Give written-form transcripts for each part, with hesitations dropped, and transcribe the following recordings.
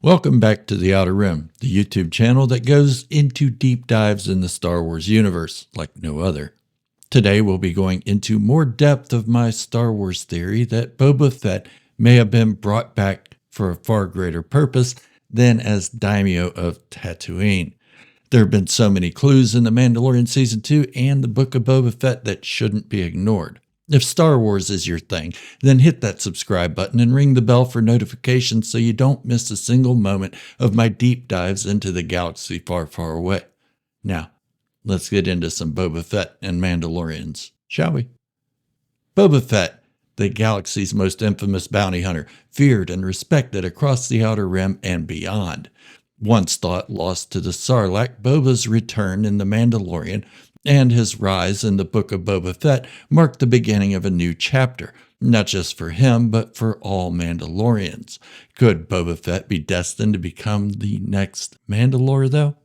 Welcome back to The Outer Rim, the YouTube channel that goes into deep dives in the Star Wars universe like no other. Today we'll be going into more depth of my Star Wars theory that Boba Fett may have been brought back for a far greater purpose than as daimyo of Tatooine. There have been so many clues in The Mandalorian Season 2 and the Book of Boba Fett that shouldn't be ignored. If Star Wars is your thing, then hit that subscribe button and ring the bell for notifications so you don't miss a single moment of my deep dives into the galaxy far, far away. Now, let's get into some Boba Fett and Mandalorians, shall we? Boba Fett, the galaxy's most infamous bounty hunter, feared and respected across the Outer Rim and beyond. Once thought lost to the Sarlacc, Boba's return in The Mandalorian and his rise in the Book of Boba Fett marked the beginning of a new chapter, not just for him, but for all Mandalorians. Could Boba Fett be destined to become the next Mandalore, though?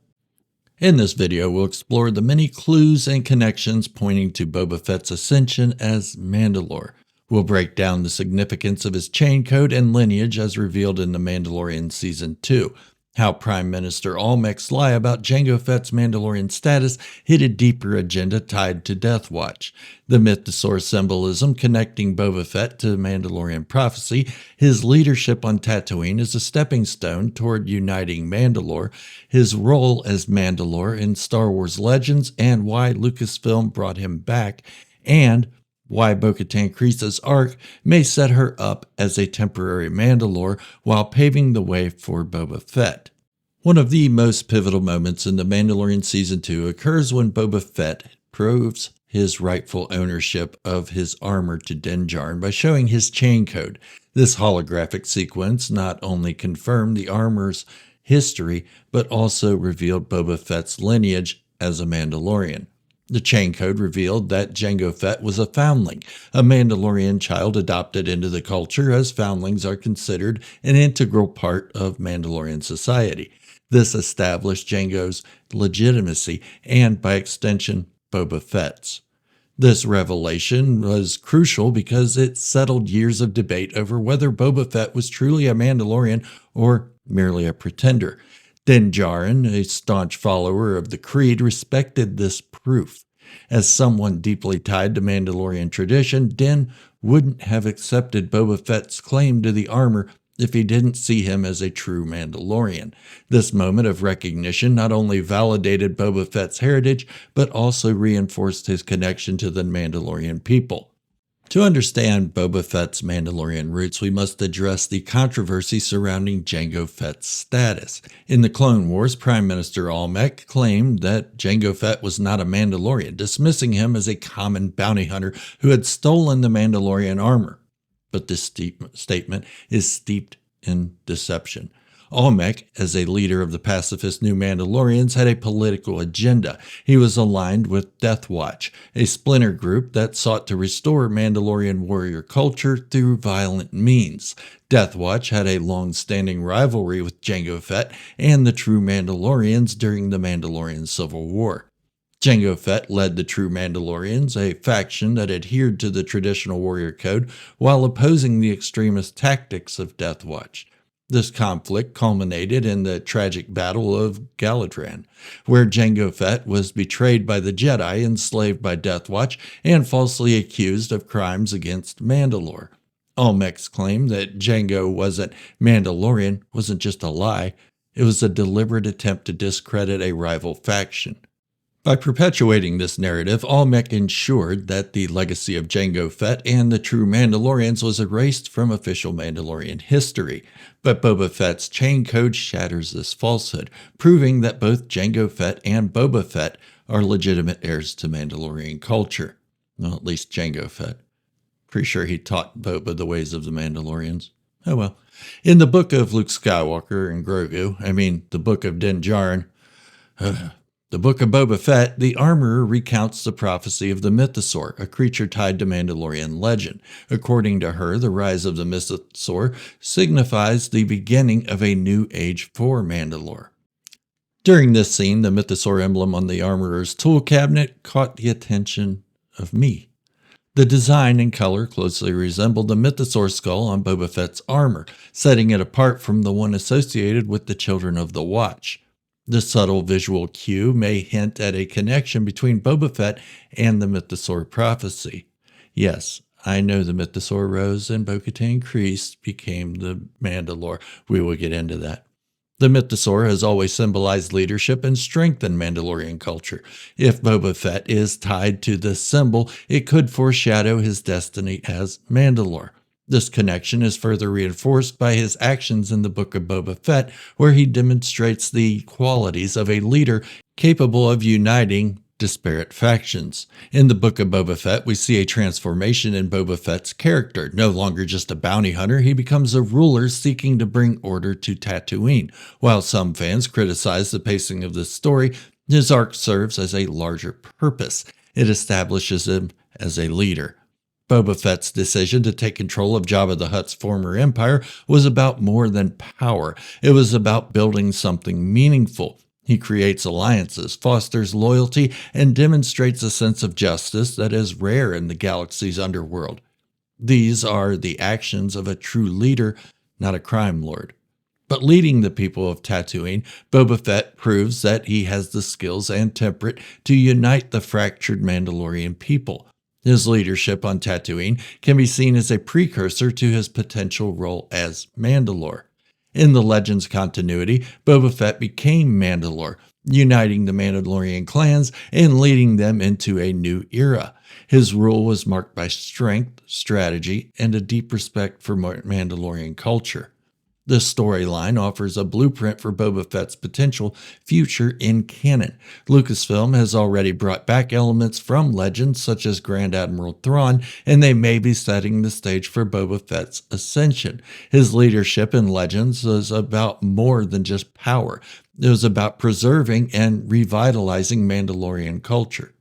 In this video, we'll explore the many clues and connections pointing to Boba Fett's ascension as Mandalore. We'll break down the significance of his chain code and lineage as revealed in The Mandalorian Season 2. How Prime Minister Almec's lie about Jango Fett's Mandalorian status hid a deeper agenda tied to Death Watch, the Mythosaur symbolism connecting Boba Fett to Mandalorian prophecy, his leadership on Tatooine as a stepping stone toward uniting Mandalore, his role as Mandalore in Star Wars Legends and why Lucasfilm brought him back, and why Bo-Katan Krysta's arc may set her up as a temporary Mandalore while paving the way for Boba Fett. One of the most pivotal moments in The Mandalorian Season 2 occurs when Boba Fett proves his rightful ownership of his armor to Din Djarin by showing his chain code. This holographic sequence not only confirmed the armor's history, but also revealed Boba Fett's lineage as a Mandalorian. The chain code revealed that Jango Fett was a foundling, a Mandalorian child adopted into the culture as foundlings are considered an integral part of Mandalorian society. This established Jango's legitimacy and, by extension, Boba Fett's. This revelation was crucial because it settled years of debate over whether Boba Fett was truly a Mandalorian or merely a pretender. Din Djarin, a staunch follower of the Creed, respected this proof. As someone deeply tied to Mandalorian tradition, Din wouldn't have accepted Boba Fett's claim to the armor if he didn't see him as a true Mandalorian. This moment of recognition not only validated Boba Fett's heritage, but also reinforced his connection to the Mandalorian people. To understand Boba Fett's Mandalorian roots, we must address the controversy surrounding Jango Fett's status. In the Clone Wars, Prime Minister Almec claimed that Jango Fett was not a Mandalorian, dismissing him as a common bounty hunter who had stolen the Mandalorian armor. But this statement is steeped in deception. Almec, as a leader of the pacifist New Mandalorians, had a political agenda. He was aligned with Death Watch, a splinter group that sought to restore Mandalorian warrior culture through violent means. Death Watch had a long-standing rivalry with Jango Fett and the true Mandalorians during the Mandalorian Civil War. Jango Fett led the True Mandalorians, a faction that adhered to the traditional warrior code while opposing the extremist tactics of Death Watch. This conflict culminated in the tragic Battle of Galadran, where Jango Fett was betrayed by the Jedi, enslaved by Death Watch, and falsely accused of crimes against Mandalore. Almec's claim that Jango wasn't Mandalorian wasn't just a lie, it was a deliberate attempt to discredit a rival faction. By perpetuating this narrative, Almec ensured that the legacy of Jango Fett and the true Mandalorians was erased from official Mandalorian history. But Boba Fett's chain code shatters this falsehood, proving that both Jango Fett and Boba Fett are legitimate heirs to Mandalorian culture. Well, at least Jango Fett. Pretty sure he taught Boba the ways of the Mandalorians. Oh well. In the book of Luke Skywalker and Grogu, the book of Din Djarin, the Book of Boba Fett, the armorer recounts the prophecy of the Mythosaur, a creature tied to Mandalorian legend. According to her, the rise of the Mythosaur signifies the beginning of a new age for Mandalore. During this scene, the Mythosaur emblem on the armorer's tool cabinet caught the attention of me. The design and color closely resembled the Mythosaur skull on Boba Fett's armor, setting it apart from the one associated with the Children of the Watch. The subtle visual cue may hint at a connection between Boba Fett and the Mythosaur prophecy. Yes, I know the Mythosaur rose and Bo-Katan Kryze became the Mandalore. We will get into that. The Mythosaur has always symbolized leadership and strength in Mandalorian culture. If Boba Fett is tied to this symbol, it could foreshadow his destiny as Mandalore. This connection is further reinforced by his actions in the Book of Boba Fett, where he demonstrates the qualities of a leader capable of uniting disparate factions. In the Book of Boba Fett, we see a transformation in Boba Fett's character. No longer just a bounty hunter, he becomes a ruler seeking to bring order to Tatooine. While some fans criticize the pacing of this story, his arc serves as a larger purpose. It establishes him as a leader. Boba Fett's decision to take control of Jabba the Hutt's former empire was about more than power. It was about building something meaningful. He creates alliances, fosters loyalty, and demonstrates a sense of justice that is rare in the galaxy's underworld. These are the actions of a true leader, not a crime lord. But leading the people of Tatooine, Boba Fett proves that he has the skills and temperament to unite the fractured Mandalorian people. His leadership on Tatooine can be seen as a precursor to his potential role as Mandalore. In the Legends continuity, Boba Fett became Mandalore, uniting the Mandalorian clans and leading them into a new era. His rule was marked by strength, strategy, and a deep respect for Mandalorian culture. This storyline offers a blueprint for Boba Fett's potential future in canon. Lucasfilm has already brought back elements from Legends such as Grand Admiral Thrawn, and they may be setting the stage for Boba Fett's ascension. His leadership in Legends was about more than just power. It was about preserving and revitalizing Mandalorian culture.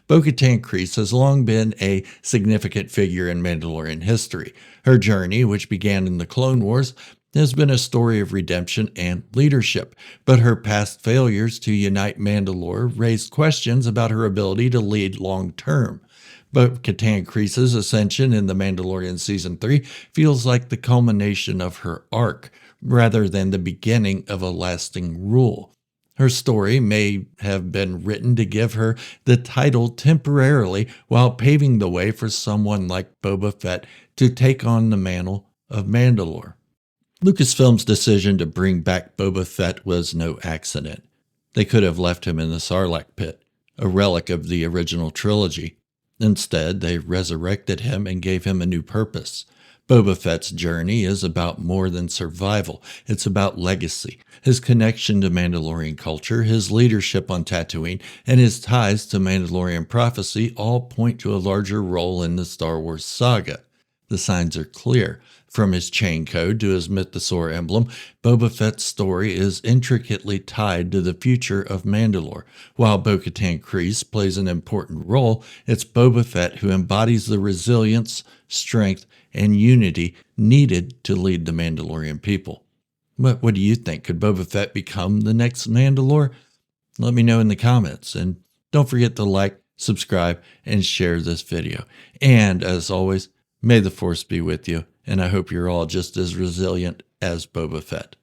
Bo-Katan Kryze has long been a significant figure in Mandalorian history. Her journey, which began in the Clone Wars, has been a story of redemption and leadership, but her past failures to unite Mandalore raised questions about her ability to lead long-term. Bo-Katan Kryze's ascension in The Mandalorian Season 3 feels like the culmination of her arc, rather than the beginning of a lasting rule. Her story may have been written to give her the title temporarily while paving the way for someone like Boba Fett to take on the mantle of Mandalore. Lucasfilm's decision to bring back Boba Fett was no accident. They could have left him in the Sarlacc pit, a relic of the original trilogy. Instead, they resurrected him and gave him a new purpose. Boba Fett's journey is about more than survival. It's about legacy. His connection to Mandalorian culture, his leadership on Tatooine, and his ties to Mandalorian prophecy all point to a larger role in the Star Wars saga. The signs are clear. From his chain code to his Mythosaur emblem, Boba Fett's story is intricately tied to the future of Mandalore. While Bo-Katan Kryze plays an important role, it's Boba Fett who embodies the resilience, strength, and unity needed to lead the Mandalorian people. What do you think? Could Boba Fett become the next Mandalore? Let me know in the comments, and don't forget to like, subscribe, and share this video. And as always, may the Force be with you, and I hope you're all just as resilient as Boba Fett.